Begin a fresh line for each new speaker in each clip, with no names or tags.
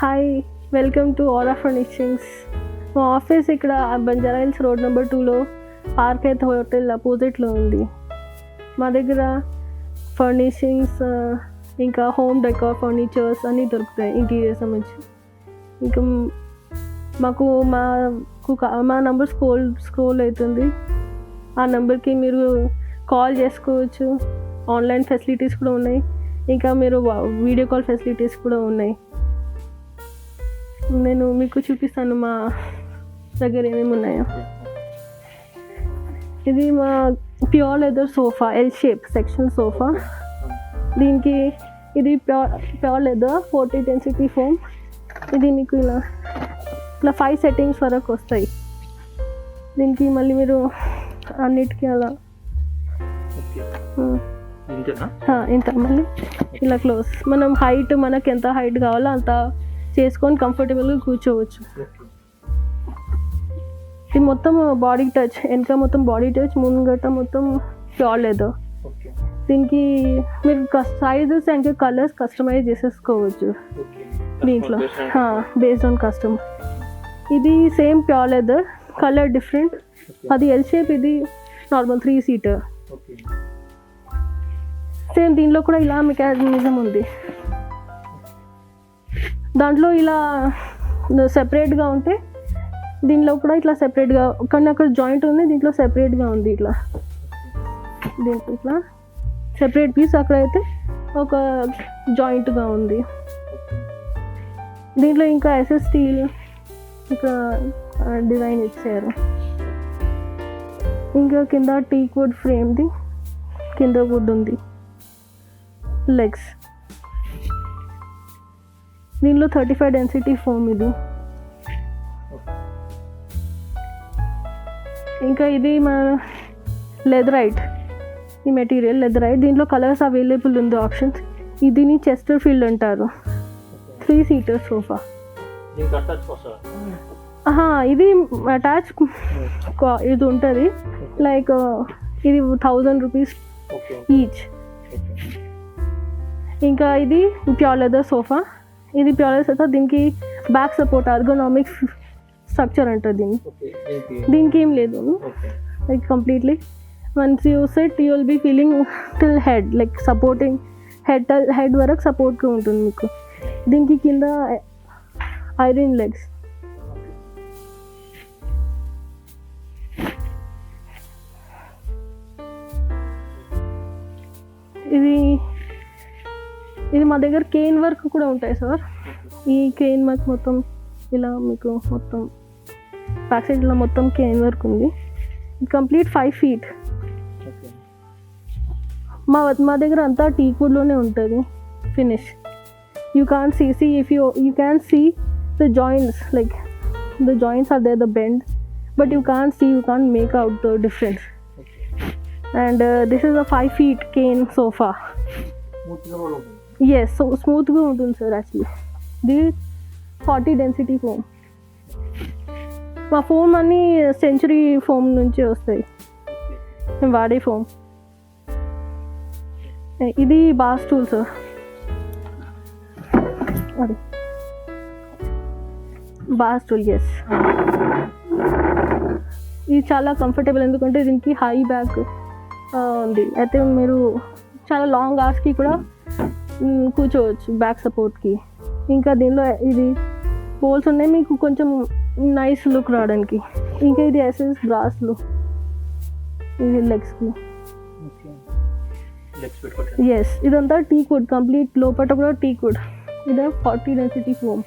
Hi, welcome to aura furnishings. మా office ఇక్కడ Banjara hills road number 2లో పార్క్ అయితే హోటల్ అపోజిట్లో ఉంది. మా దగ్గర ఫర్నిషింగ్స్ ఇంకా హోమ్ డెకార్ ఫర్నిచర్స్ అన్నీ దొరుకుతాయి, ఇంటీరియర్ సంబంధించి. ఇంకా మా నెంబర్ స్క్రోల్ అవుతుంది. ఆ నెంబర్కి మీరు కాల్ చేసుకోవచ్చు. ఆన్లైన్ ఫెసిలిటీస్ కూడా ఉన్నాయి, ఇంకా మీరు వీడియో కాల్ ఫెసిలిటీస్ కూడా ఉన్నాయి. నేను మీకు చూపిస్తాను మా దగ్గర ఏమేమి ఉన్నాయో. ఇది మా pure leather sofa, L shape section sofa. దీనికి ఇది ప్యూర్ లెదర్ 40 డెన్సిటీ ఫోమ్. ఇది మీకు ఇలా 5 సెట్టింగ్స్ వరకు వస్తాయి. దీనికి మళ్ళీ మీరు అన్నిటికీ అలా ఇంత మళ్ళీ ఇలా క్లోజ్. మనం హైట్ మనకు ఎంత హైట్ కావాలో అంత చేసుకొని కంఫర్టబుల్గా కూర్చోవచ్చు. ఇది మొత్తం బాడీ టచ్, వెనక మొత్తం బాడీ టచ్, ముంగట మొత్తం ప్యూర్ లెదర్. దీనికి మీరు సైజెస్ అండ్ కలర్స్ కస్టమైజ్ చేసేసుకోవచ్చు దీంట్లో, బేస్డ్ ఆన్ కస్టమర్. ఇది same pure leather, colour different. అది ఎల్ షేప్, ఇది నార్మల్ 3 సీటర్. సేమ్ దీంట్లో కూడా ఇలా మెకానిజం ఉంది. దాంట్లో ఇలా సెపరేట్గా ఉంటే దీంట్లో కూడా ఇట్లా సెపరేట్గా, కానీ అక్కడ జాయింట్ ఉంది, దీంట్లో సెపరేట్గా ఉంది. ఇట్లా దీంట్లో ఇట్లా సెపరేట్ పీస్, అక్కడైతే ఒక జాయింట్గా ఉంది. దీంట్లో ఇంకా ఎస్ఎస్ స్టీల్ ఇక్కడ డిజైన్ ఇచ్చారు. ఇంకా కింద టీక్ వుడ్ ఫ్రేమ్ది, కింద వుడ్ ఉంది. లెగ్స్ దీనిలో 35 డెన్సిటీ ఫోమ్ ఇది. ఇంకా ఇది మన లెదరైట్, ఈ మెటీరియల్ లెదరైట్. దీంట్లో కలర్స్ అవైలబుల్ ఉంది, ఆప్షన్స్. దీన్ని చెస్టర్ ఫీల్డ్ అంటారు. 3 సీటర్ సోఫా. ఇది అటాచ్ ఇది ఉంటుంది, లైక్ ఇది 1000 రూపీస్ ఈచ్. ఇంకా ఇది ప్యూర్ లెదర్ సోఫా. ఇది ప్యూర్ లెదర్ సోఫా. దీనికి బ్యాక్ సపోర్ట్, ఎర్గోనామిక్ స్ట్రక్చర్ అంటారు దీన్ని. దీనికి ఏం లేదు, like completely once you set you will be feeling till head, like supporting head వరకు సపోర్ట్గా ఉంటుంది మీకు. దీనికి కింద ఐరన్ లెగ్స్. ఇది మా దగ్గర కేన్ వర్క్ కూడా ఉంటాయి సార్. ఈ కేన్ వర్క్ మొత్తం ఇలా మీకు మొత్తం బ్యాక్ సైడ్లో మొత్తం కేన్ వర్క్ ఉంది. Complete 5 feet. మా దగ్గర అంతా టీక్ వుడ్లోనే ఉంటుంది finish. You can see if you can see the joints, like the joints are there, the bend, but you can make out the difference. And this is a 5 feet cane sofa. Yes, so స్మూత్గా ఉంటుంది sir. Actually ఇది 40 density foam. మా foam అన్నీ century foam నుంచి వస్తాయి, మేము వాడే foam. ఇది బార్ స్టూల్ సార్. అది బార్ స్టూల్, ఎస్. ఇది చాలా కంఫర్టబుల్, ఎందుకంటే దీనికి హై బ్యాక్ ఉంది. అయితే మీరు చాలా లాంగ్ అవర్స్కి కూడా కూర్చోవచ్చు బ్యాక్ సపోర్ట్కి. ఇంకా దీనిలో ఇది పోల్స్ ఉన్నాయి, మీకు కొంచెం నైస్ లుక్ రావడానికి. ఇంకా ఇది ఎస్ఎస్ బ్రాస్లు, ఇది లెగ్స్కి. ఎస్, ఇదంతా టీక్ వుడ్, కంప్లీట్ లోపల కూడా టీక్ వుడ్. ఇది 40 డెన్సిటీ ఫోమ్.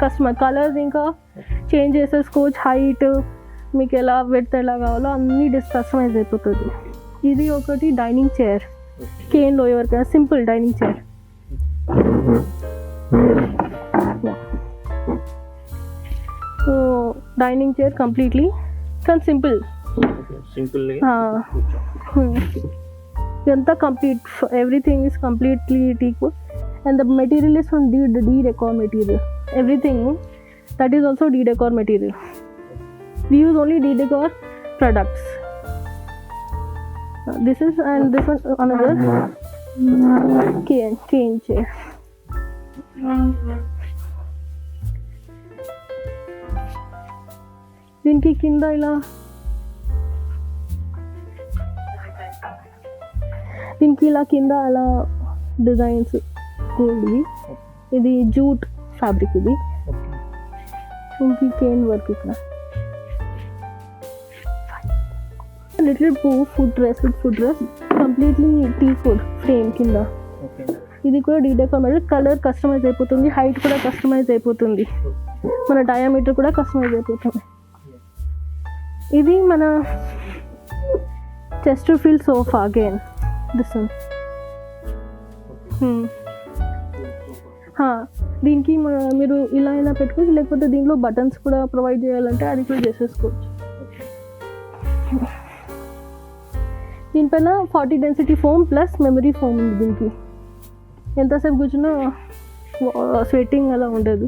కస్టమర్ కలర్స్ ఇంకా చేంజ్ చేసేసుకోవచ్చు, హైట్ మీకు ఎలా విడ్త్ ఎలా కావాలో అన్నీ కస్టమైజ్ అయిపోతుంది. ఇది ఒకటి డైనింగ్ చైర్, కేన్లో ఎవరికైనా simple dining chair. So dining chair completely కానీ సింపుల్. ఇదంతా complete, everything is completely teak wood. And the material is from D'Decor material. Everything that is also D'Decor material. We use only D-Decor products. This is, and this one another. Cane chair. దీనికి కింద ఇలా కింద అలా designs గోల్డ్వి. ఇది jute fabric. ఇది దీనికి cane work. ఇక్కడ little foot డ్రెస్ కంప్లీట్లీ టీ ఫుడ్ ఫ్రేమ్ కింద. ఇది కూడా డీడెకర్ కలర్ కస్టమైజ్ అయిపోతుంది, హైట్ కూడా కస్టమైజ్ అయిపోతుంది, మన డయామీటర్ కూడా కస్టమైజ్ అయిపోతుంది. ఇది మన Chesterfield sofa again this one. దీనికి మీరు ఇలా అయినా పెట్టుకోవచ్చు, లేకపోతే దీంట్లో బటన్స్ కూడా ప్రొవైడ్ చేయాలంటే అది కూడా చేసేసుకోవచ్చు. దీనిపైన 40 density foam plus memory foam ఉంది. దీనికి ఎంతసేపు కూర్చున్నా స్వెట్టింగ్ అలా ఉండదు.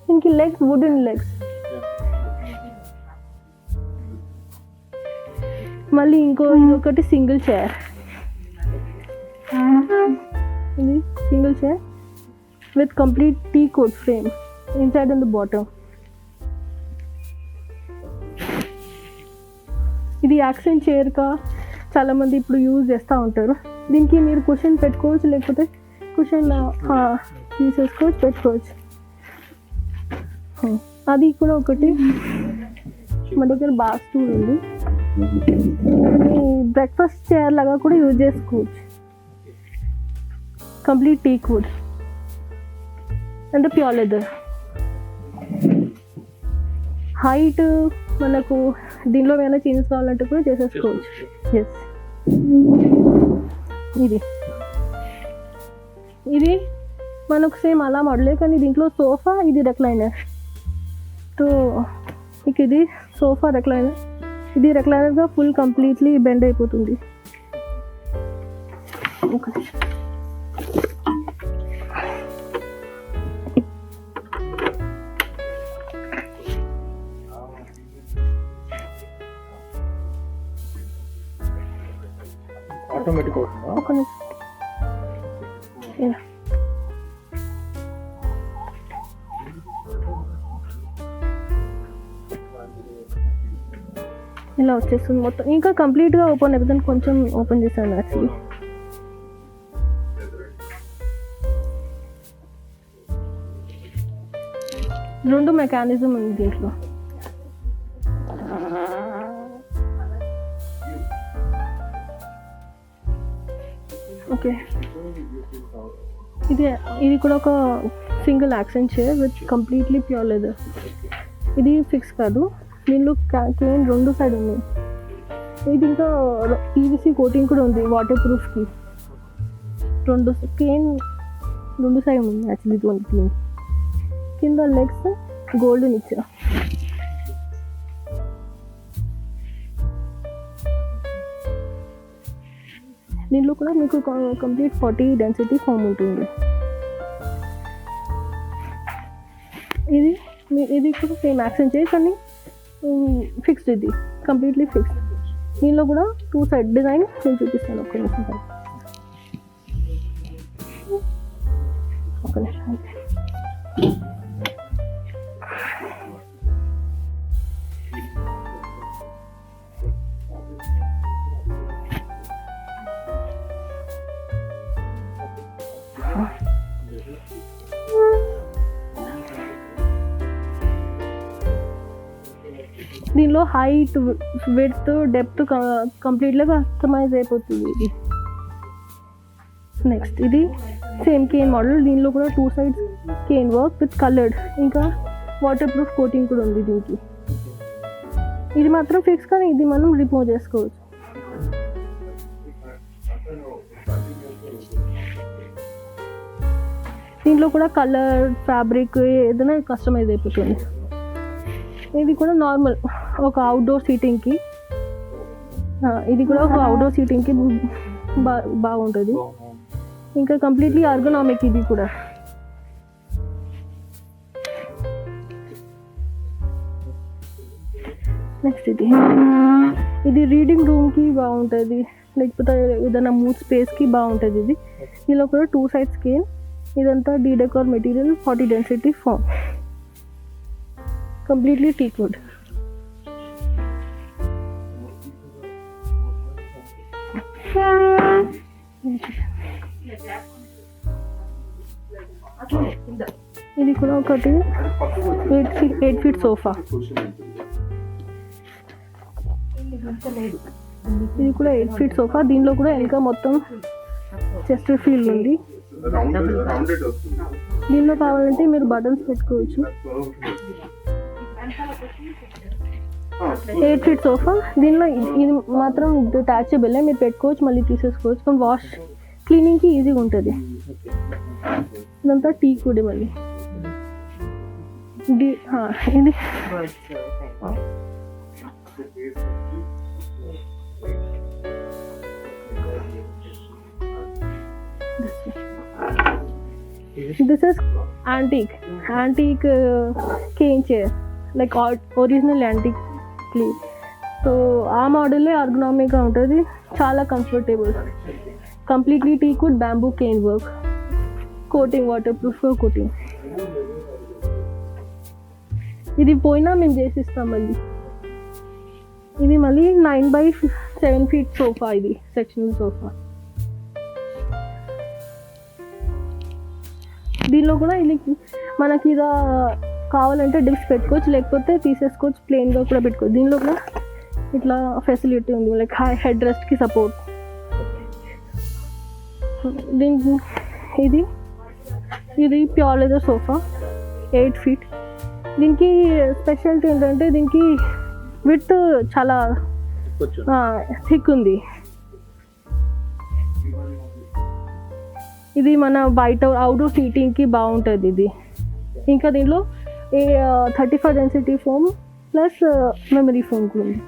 దీనికి లెగ్స్ వుడెన్ లెగ్స్. మళ్ళీ ఇంకొకటి సింగిల్ చైర్. ఇది single chair with complete teak wood frame inside and the bottom. ఇది యాక్సెంట్ చైర్గా చాలామంది ఇప్పుడు యూజ్ చేస్తూ ఉంటారు. దీనికి మీరు కుషన్ పెట్టుకోవచ్చు, లేకపోతే కుషన్ తీసేసుకోవచ్చు, పెట్టుకోవచ్చు. అది కూడా ఒకటి. మన దగ్గర బాగా స్టూల్ ఉంది. బ్రేక్ఫాస్ట్ చైర్ లాగా కూడా యూజ్ చేసుకోవచ్చు. Complete teak wood and pure leather. Height మనకు దీనిలో ఏమైనా చేంజెస్ కావాలంటే కూడా చేసేసుకోవచ్చు. ఎస్, ఇది మనకు సేమ్ అలా మోడలే, కానీ దీంట్లో సోఫా, ఇది రెక్లైనర్. సో మీకు ఇది సోఫా రెక్లైనర్. ఇది రెక్లైనర్గా ఫుల్ కంప్లీట్లీ బెండ్ అయిపోతుంది. ఓకే,
ఆటోమేటిక్ అవుతుందా?
ఒక నిమిషం. ఇలా వచ్చేస్తుంది మొత్తం. ఇంకా కంప్లీట్గా ఓపెన్ అయిపోతుంది. కొంచెం ఓపెన్ చేశాను యాక్చువల్లీ. రెండు మెకానిజం ఉంది దీంట్లో. ఓకే, ఇది కూడా ఒక single accent chair with completely pure leather. ఇది ఫిక్స్ కాదు, దీనిలో కేన్ రెండు సైడ్ ఉన్నాయి. ఇది ఇంకా పీవీసీ కోటింగ్ కూడా ఉంది వాటర్ ప్రూఫ్కి. కేన్ రెండు సైడ్ ఉంది యాక్చువల్లీ. ఇది ఉంది క్లీన్. కింద లెగ్స్ గోల్డెన్ ఇచ్చా. దీంట్లో కూడా మీకు కంప్లీట్ 40 డెన్సిటీ ఫామ్ ఉంటుంది. ఇది కూడా సేమ్ యాక్సెంట్ చైర్, కానీ ఫిక్స్డ్. ఇది కంప్లీట్లీ ఫిక్స్డ్. దీనిలో కూడా 2 సైడ్ డిజైన్ నేను చూపిస్తాను. ఒక్క నిమిషం. దీనిలో హైట్, విడ్త్, డెప్త్ కంప్లీట్గా కస్టమైజ్ అయిపోతుంది ఇది. నెక్స్ట్ ఇది సేమ్ కేన్ మోడల్. దీనిలో కూడా 2 sides cane work with coloured, ఇంకా వాటర్ ప్రూఫ్ కోటింగ్ కూడా ఉంది దీనికి. ఇది మాత్రం ఫిక్స్, కానీ ఇది మనం రిమూవ్ చేసుకోవచ్చు. దీంట్లో కూడా కలర్, ఫ్యాబ్రిక్ ఏదైనా కస్టమైజ్ అయిపోతుంది. ఇది కూడా నార్మల్ ఒక అవుట్డోర్ సీటింగ్కి. ఇది కూడా ఒక అవుట్డోర్ సీటింగ్కి బాగుంటుంది. ఇంకా కంప్లీట్లీ ఆర్గనామిక్ ఇది కూడా. నెక్స్ట్ ఇది ఇది రీడింగ్ రూమ్కి బాగుంటుంది, లేకపోతే ఏదైనా మూడ్ స్పేస్కి బాగుంటుంది. ఇది దీనిలో కూడా 2 సైడ్ స్కేల్. ఇదంతా డీడెకార్ material 40 density foam, completely teak wood. ఇది కూడా ఒకటి 8 ఫీట్ సోఫా. ఇది కూడా 8 ఫీట్ సోఫా. దీనిలో కూడా వెనక మొత్తం చెస్ట్ ఫీల్ ఉంది. దీనిలో కావాలంటే మీరు బటన్స్ పెట్టుకోవచ్చు. 8 ఫీట్ సోఫా. దీనిలో ఇది మాత్రం డిటాచబుల్, మీరు పెట్టుకోవచ్చు, మళ్ళీ తీసేసుకోవచ్చు. కానీ వాష్ క్లీనింగ్కి ఈజీగా ఉంటుంది. ఇదంతా టీక్ వుడ్. మళ్ళీ ఇది this is antique cane chair, like original antique play. So ఆ మోడలే ఆర్గనామిక్గా ఉంటుంది, చాలా comfortable. Completely teak wood, bamboo cane work, coating, waterproof coating. ఇది పోయినా మేము చేసిస్తాం మళ్ళీ. ఇది మళ్ళీ 9x7 ఫీట్ సోఫా. ఇది సెక్షనల్ సోఫా. దీనిలో కూడా ఇది మనకి ఇలా కావాలంటే డిప్స్ పెట్టుకోవచ్చు, లేకపోతే తీసేసుకోవచ్చు, ప్లెయిన్గా కూడా పెట్టుకోవచ్చు. దీనిలో కూడా ఇట్లా ఫెసిలిటీ ఉంది, లైక్ హెడ్ రెస్ట్కి సపోర్ట్. దీనికి ఇది ప్యూర్ లెదర్ సోఫా 8 ఫీట్. దీనికి స్పెషాలిటీ ఏంటంటే దీనికి విడ్త్ చాలా థిక్ ఉంది. ఇది మన బయట అవుట్డోర్ సీటింగ్కి బాగుంటుంది ఇది. ఇంకా దీనిలో 35 density foam plus memory foam కూడా ఉంది.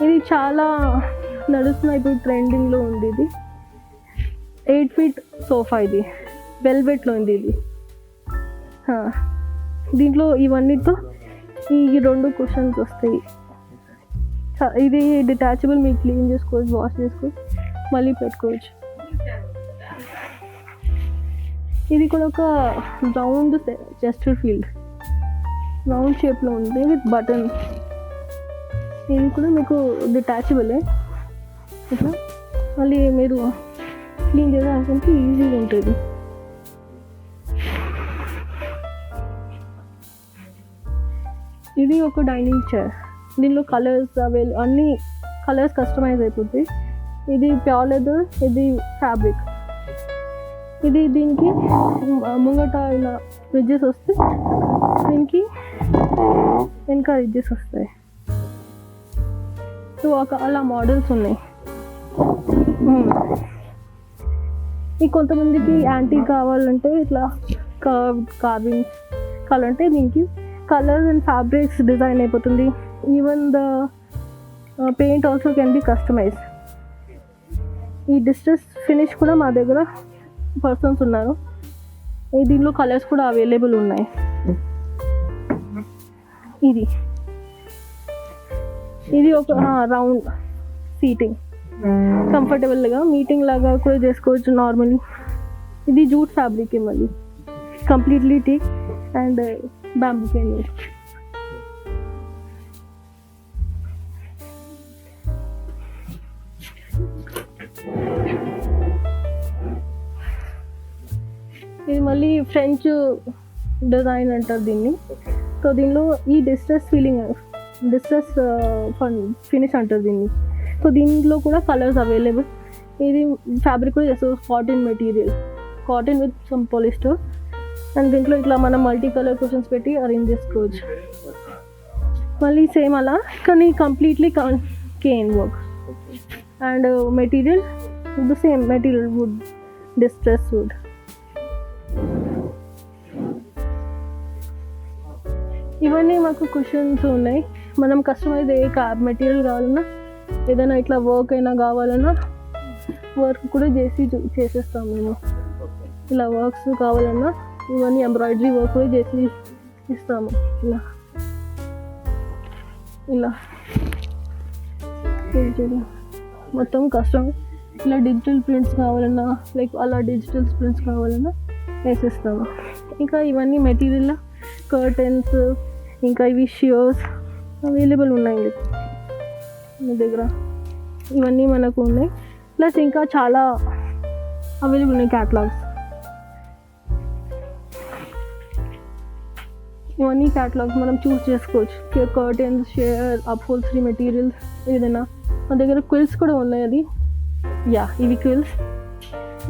ఇది చాలా నడుస్తున్న, ఇప్పుడు ట్రెండింగ్లో ఉంది. ఇది 8 ఫీట్ సోఫా. ఇది వెల్వెట్లో ఉంది. ఇది దీంట్లో ఇవన్నీతో ఈ 2 కుషన్స్ వస్తాయి. ఇది డిటాచబుల్, మీరు క్లీన్ చేసుకోవచ్చు, వాష్ చేసుకోవచ్చు, మళ్ళీ పెట్టుకోవచ్చు. ఇది కూడా ఒక రౌండ్ చెస్ట్ ఫీల్డ్, రౌండ్ షేప్లో ఉంది విత్ బటన్. ఇది కూడా మీకు డిటాచబులే. ఇట్లా మళ్ళీ మీరు క్లీన్ చేయడానికి ఈజీగా ఉంటుంది. ఇది ఒక డైనింగ్ చైర్. దీనిలో కలర్స్ అన్ని కలర్స్ కస్టమైజ్ అయిపోతాయి. ఇది ప్యూర్ లెదర్, ఇది ఫ్యాబ్రిక్. ఇది దీనికి ముంగట ఇలా రిడ్జెస్ వస్తాయి, దీనికి వెనక రిడ్జెస్ వస్తాయి. సో అలా మోడల్స్ ఉన్నాయి. ఈ కొంతమందికి యాంటీ కావాలంటే ఇట్లా కార్వింగ్స్ కావాలంటే దీనికి కలర్స్ అండ్ ఫ్యాబ్రిక్స్ డిజైన్ అయిపోతుంది. Even the paint also can be customise. ఈ డిస్ట్రెస్ ఫినిష్ కూడా మా దగ్గర పర్సన్స్ ఉన్నారు. దీనిలో కలర్స్ కూడా అవైలబుల్ ఉన్నాయి. ఇది ఒక రౌండ్ సీటింగ్, కంఫర్టబుల్గా మీటింగ్ లాగా కూడా చేసుకోవచ్చు నార్మల్లీ. ఇది జూట్ ఫ్యాబ్రిక్, మళ్ళీ completely teak and bamboo cane. ఇది మళ్ళీ ఫ్రెంచ్ డిజైన్ అంటారు దీన్ని. సో దీనిలో ఈ డిస్ట్రెస్ ఫినిష్ అంటారు దీన్ని. సో దీనిలో కూడా కలర్స్ అవైలబుల్. ఇది ఫ్యాబ్రిక్ కూడా చేస్తారు, cotton material, cotton with some polyester. And దీంట్లో ఇట్లా మనం మల్టీ కలర్ క్వశ్చన్స్ పెట్టి అరేంజ్ చేసుకోవచ్చు. మళ్ళీ సేమ్ అలా, కానీ completely cane work and material the same material, wood, distress wood. ఇవన్నీ మాకు కుషన్స్ ఉన్నాయి. మనం కస్టమైజ్ మెటీరియల్ కావాలన్నా, ఏదైనా ఇట్లా వర్క్ అయినా కావాలన్నా వర్క్ కూడా చేసేస్తాం మేము. ఇలా వర్క్స్ కావాలన్నా ఇవన్నీ ఎంబ్రాయిడరీ వర్క్ కూడా చేసి ఇస్తాము. ఇలా మొత్తం కష్టం. ఇలా డిజిటల్ ప్రింట్స్ కావాలన్నా లైక్ అలా డిజిటల్ ప్రింట్స్ కావాలన్నా వేసేస్తాము. ఇంకా ఇవన్నీ మెటీరియల్ కర్టెన్స్, ఇంకా ఇవి షియర్స్ అవైలబుల్ ఉన్నాయి మీ దగ్గర. ఇవన్నీ మనకు ఉన్నాయి. ప్లస్ ఇంకా చాలా అవైలబుల్ ఉన్నాయి క్యాటలాగ్స్. ఇవన్నీ క్యాటలాగ్స్ మనం చూస్ చేసుకోవచ్చు. కర్టెన్స్, షేర్, అప్హోల్స్టరీ మెటీరియల్స్ ఏదైనా. మా దగ్గర క్విల్స్ కూడా ఉన్నాయి. అది ఇవి క్విల్స్,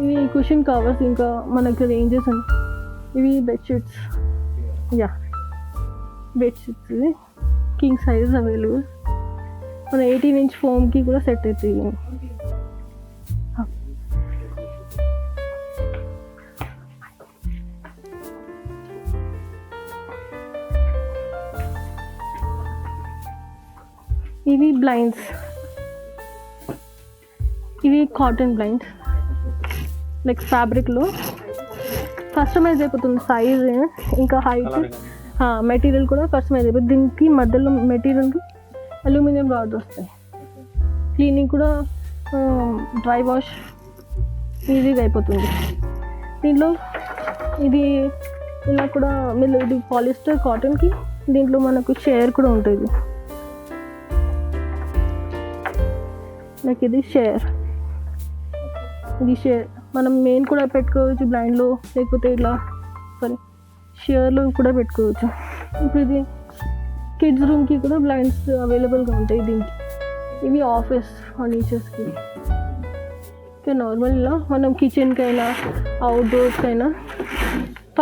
ఇవి కుషన్ కవర్స్, ఇంకా మనకి రేంజెస్ ఉన్నాయి. ఇవి బెడ్షీట్స్, బెడ్షీట్స్ ఇవి కింగ్ సైజ్ అవైలబుల్. మన 18-inch ఫోమ్కి కూడా సెట్ అవుతుంది. ఇవి బ్లైండ్స్, ఇవి కాటన్ బ్లైండ్స్ లైక్ ఫ్యాబ్రిక్లో కస్టమైజ్ అయిపోతుంది. సైజ్ ఇంకా హైట్, మెటీరియల్ కూడా కస్టమైజ్ అయిపోతుంది. దీనికి మధ్యలో మెటీరియల్కి అల్యూమినియం రాడ్స్ వస్తాయి. క్లీనింగ్ కూడా డ్రై వాష్ ఈజీగా అయిపోతుంది. దీంట్లో ఇది ఇలా కూడా ఇది పాలిస్టర్ కాటన్కి. దీంట్లో మనకు షేర్ కూడా ఉంటుంది. లైక్ ఇది షేర్ మనం మెయిన్ కూడా పెట్టుకోవచ్చు బ్లైండ్లో, లేకపోతే ఇట్లా షేర్లో కూడా పెట్టుకోవచ్చు. ఇప్పుడు ఇది కిడ్స్ రూమ్కి కూడా బ్లైండ్స్ అవైలబుల్గా ఉంటాయి దీనికి. ఇవి ఆఫీస్ ఫర్నిచర్స్కి. ఇంకా నార్మల్ ఇలా మనం కిచెన్కి అయినా అవుట్డోర్స్కి అయినా.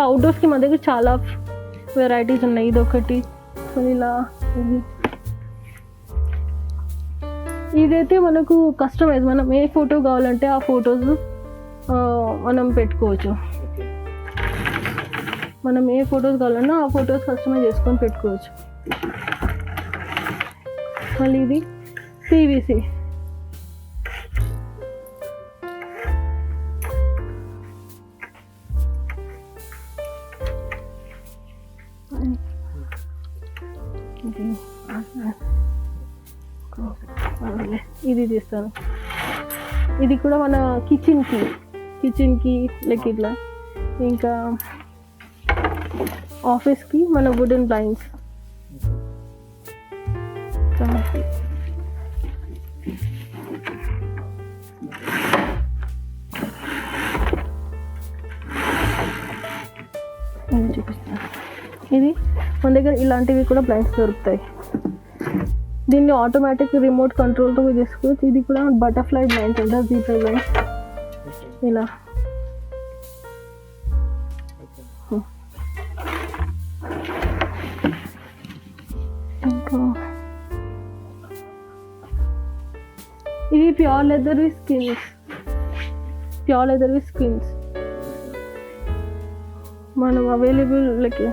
అవుట్డోర్స్కి మన దగ్గర చాలా వెరైటీస్ ఉన్నాయి. ఇది ఒకటి ఇలా. ఇదైతే మనకు కస్టమైజ్, మనం ఏ ఫోటో కావాలంటే ఆ ఫొటోస్ మనం పెట్టుకోవచ్చు. మనం ఏ ఫొటోస్ కావాలన్నా ఆ ఫొటోస్ కస్టమైజ్ చేసుకొని పెట్టుకోవచ్చు. మళ్ళీ ఇది పీవీసీ, ఇది తీస్తాను. ఇది కూడా మన కిచెన్కి లైక్ ఇట్లా. ఇంకా ఆఫీస్కి మన వుడెన్ బ్లైండ్స్. చూపిస్తాను. ఇది మన దగ్గర ఇలాంటివి కూడా బ్లైండ్స్ దొరుకుతాయి. దీన్ని ఆటోమేటిక్ రిమోట్ కంట్రోల్తో చేసుకోవచ్చు. ఇది కూడా బటర్ఫ్లై బ్లైండ్స్ అంటే జీపే బ్లైండ్స్ ఇలా. ఇంకా ఇవి ప్యూర్ లెదర్వి స్కిన్స్ మనం అవైలబుల్ లైక్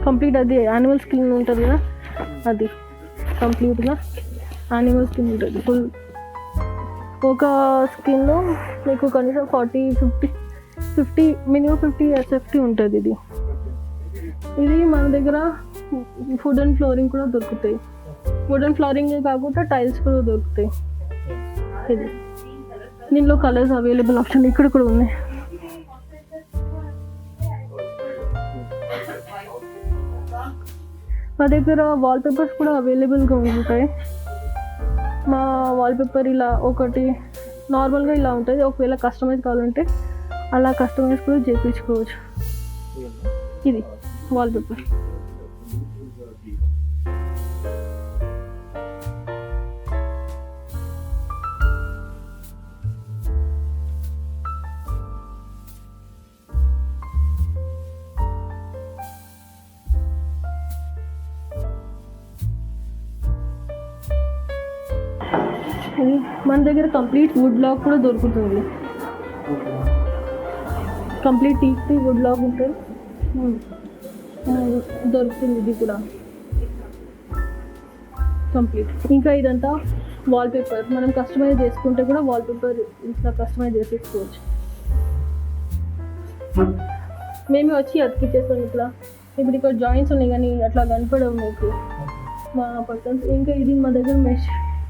కంప్లీట్. అది యానిమల్ స్కిన్ ఉంటుంది కదా, అది కంప్లీట్గా యానిమల్ స్కిన్ ఉంటుంది ఫుల్. ఒక స్కిన్లో మీకు కనీసం 40-50 మినిమం 50 SFT ఉంటుంది. ఇది మన దగ్గర వుడెన్ ఫ్లోరింగ్ కూడా దొరుకుతాయి. వుడెన్ ఫ్లోరింగ్ కాకుండా టైల్స్ కూడా దొరుకుతాయి. ఇది దీనిలో కలర్స్ అవైలబుల్ ఆప్షన్ ఇక్కడ కూడా ఉన్నాయి. మా దగ్గర వాల్పేపర్స్ కూడా అవైలబుల్గా ఉంటాయి. మా వాల్పేపర్ ఇలా ఒకటి నార్మల్గా ఇలా ఉంటుంది. ఒకవేళ కస్టమైజ్ కావాలంటే అలా కస్టమైజ్ కూడా చేయించుకోవచ్చు. ఇది వాల్పేపర్. మన దగ్గర కంప్లీట్ వుడ్ బ్లాక్ కూడా దొరుకుతుంది. కంప్లీట్ టీక్ వుడ్ బ్లాక్ ఉంటుంది, దొరుకుతుంది. ఇది కూడా కంప్లీట్. ఇంకా ఇదంతా వాల్పేపర్ మనం కస్టమైజ్ చేసుకుంటే కూడా వాల్పేపర్ ఇట్లా కస్టమైజ్ చేసేసుకోవచ్చు. మేమే వచ్చి అతికిచ్చేస్తాం ఇట్లా. ఇప్పుడు ఇక్కడ జాయింట్స్ ఉన్నాయి కానీ అట్లా కనపడవు మీకు మా పర్సన్స్. ఇంకా ఇది మా దగ్గర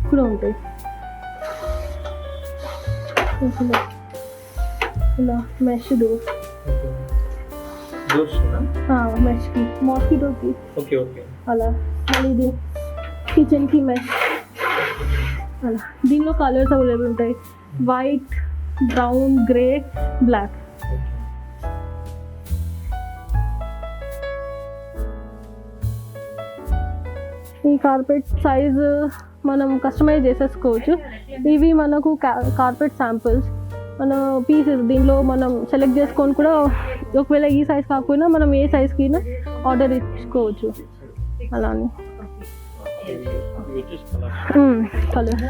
కూడా ఉంటాయి. ఇలా మెష్ డోర్, మెష్కి మాస్కిటోకి
ఓకే ఓకే.
అలా. మళ్ళీ ఇది కిచెన్కి మెష్ అలా. దీనిలో కలర్స్ అవైలబుల్ ఉంటాయి, వైట్, బ్రౌన్, గ్రే, బ్లాక్. ఈ కార్పెట్ సైజ్ మనం కస్టమైజ్ చేసేసుకోవచ్చు. ఇవి మనకు కార్పెట్ శాంపిల్స్, మన పీసెస్ దీనిలో మనం సెలెక్ట్ చేసుకొని కూడా ఒకవేళ ఈ సైజ్ కాకపోయినా మనం ఏ సైజ్కి ఆర్డర్ ఇచ్చుకోవచ్చు. అలానే colour.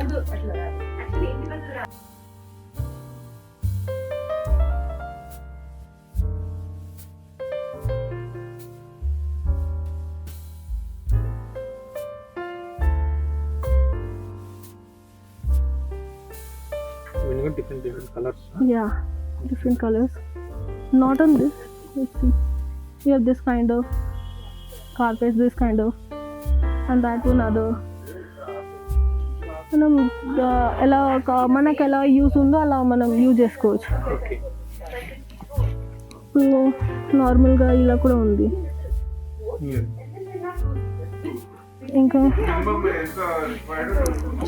Different colors.
Yeah, different colors. Not on this. Let's see. You have this kind of carpet, this kind of, and that one other. మనం ఎలా మనకు ఎలా యూస్ ఉందో అలా మనం యూజ్ చేసుకోవచ్చు. ఇప్పుడు నార్మల్గా ఇలా కూడా ఉంది. ఇంకా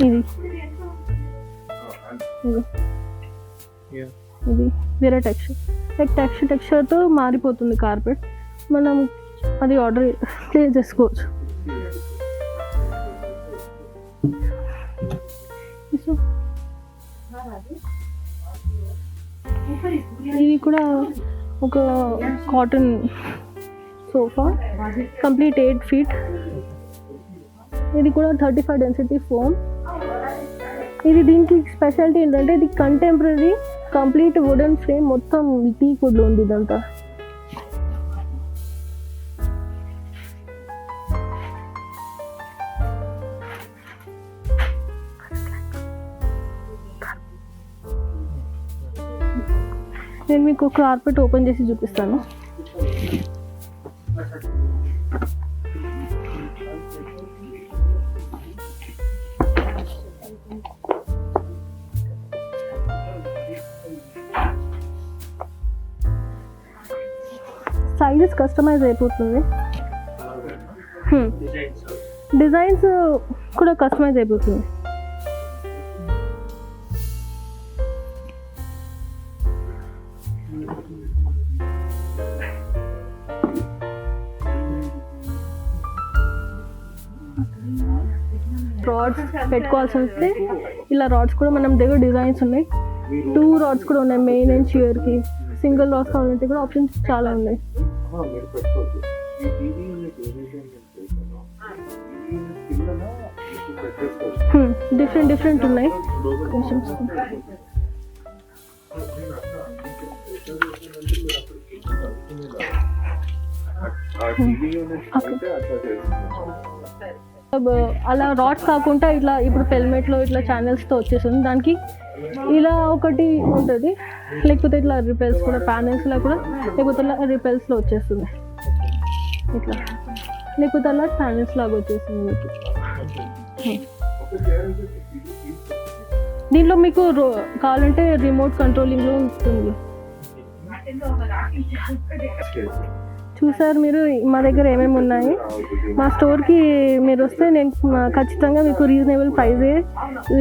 ఇది ఇది వేరే టెక్స్చర్తో మారిపోతుంది కార్పెట్. మనం అది ఆర్డర్ ప్లేస్ చేసుకోవచ్చు. ఇది కూడా ఒక కాటన్ సోఫా, కంప్లీట్ 8 feet. ఇది కూడా 35 density ఫోమ్. ఇది దీనికి స్పెషాలిటీ ఏంటంటే ఇది కంటెంపరీ కంప్లీట్ వుడెన్ ఫ్రేమ్, మొత్తం టీ కుడ్లో ఉంది ఇదంతా. నేను మీకు కార్పెట్ ఓపెన్ చేసి చూపిస్తాను. సైజెస్ కస్టమైజ్ అయిపోతుంది, డిజైన్స్ కూడా కస్టమైజ్ అయిపోతుంది. రాడ్స్ పెట్టుకోవాల్సి వస్తే ఇలా రాడ్స్ కూడా మనం దగ్గర డిజైన్స్ ఉన్నాయి. 2 రాడ్స్ కూడా ఉన్నాయి, మెయిన్ అండ్ షియర్కి. సింగిల్ రాడ్స్ కావాలంటే కూడా ఆప్షన్స్ చాలా ఉన్నాయి. డిఫరెంట్ ఉన్నాయి. అలా రాడ్స్ కాకుండా ఇట్లా ఇప్పుడు పెల్మెట్లో ఇట్లా ఛానల్స్తో వచ్చేస్తుంది. దానికి ఇలా ఒకటి ఉంటుంది, లేకపోతే ఇట్లా రిపెల్స్ కూడా ప్యానెల్స్లో కూడా, లేకపోతే ఇలా రిపెల్స్లో వచ్చేస్తుంది ఇట్లా, లేకపోతే అలా ప్యానెల్స్ లాగా వచ్చేస్తుంది మీకు. దీంట్లో మీకు కావాలంటే రిమోట్ కంట్రోలింగ్లో ఉంటుంది. చూసారు మీరు మా దగ్గర ఏమేమి ఉన్నాయి. మా స్టోర్కి మీరు వస్తే నేను ఖచ్చితంగా మీకు రీజనబుల్ ప్రైజే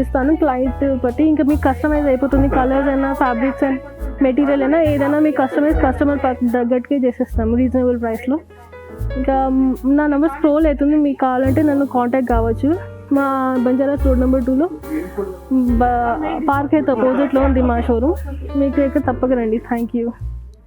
ఇస్తాను క్లయింట్ బట్టి. ఇంకా మీకు కస్టమైజ్ అయిపోతుంది, కలర్స్ అయినా ఫ్యాబ్రిక్స్ అయినా మెటీరియల్ అయినా ఏదైనా మీకు కస్టమర్ తగ్గట్టుకే చేసేస్తాము రీజనబుల్ ప్రైస్లో. ఇంకా నా నెంబర్ స్క్రోల్ అవుతుంది, మీకు కావాలంటే నన్ను కాంటాక్ట్ కావచ్చు. మా బంజారాస్ రోడ్ నెంబర్ 2లో పార్క్ అయితే అపోజిట్లో ఉంది మా షోరూమ్. మీకు ఇక్కడ తప్పక రండి. Thank you.